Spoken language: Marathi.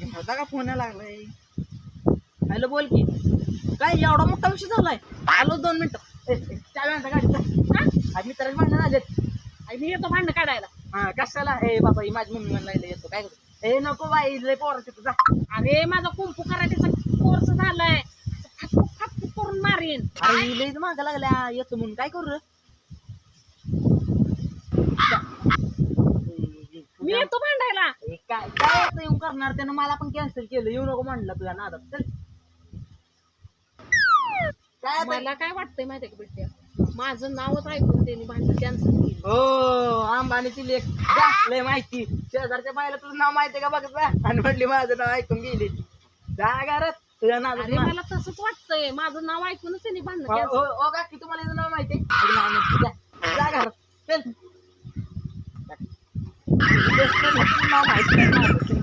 होता का फोन लागलाय? हॅलो बोल की. काय एवढा मोठा विषय झालाय? आलो 2 मिनिटं. चावी आणता गाडीचा. आज मित्राचे भांडण आलेत. मी येतो भांडण काढायला. हा कशाला? हे बाबा ही माझी मम्मी म्हणायला येतो काय करू? हे नको बाई लय पोराचं तुझा. अरे माझा कुंपू कराटेचा कोर्स झालाय. फाटफूक फाटफूक करून मारीन. अरे ही लयच मागं लागल्या येतो म्हणून काय करू रे? मी येतो भांडायला. काय काय असं येऊन करणार? त्यानं मला पण कॅन्सल केलं. येऊ नको म्हणलं तुझ्या नादात. चल काय आता? मला काय वाटतंय माहितीये का बिट्ट्या, माझं नावच ऐकून त्यांनी भांडण कॅन्सल केलं. हो अंबानीची लेख लय माहिती. शेजारच्या बायला तुझं नाव माहितीये का बघ आणि म्हटली माझं नाव ऐकून गेली. जा घरात तुझ्या नादात. अरे मला तसंच वाटतंय, माझं नाव ऐकूनच त्यांनी भांडण हो कॅन्सल. हो का की तुम्हाला याचं नाव माहितीये? नाव नक्की जा घरात. चल नाव माहिती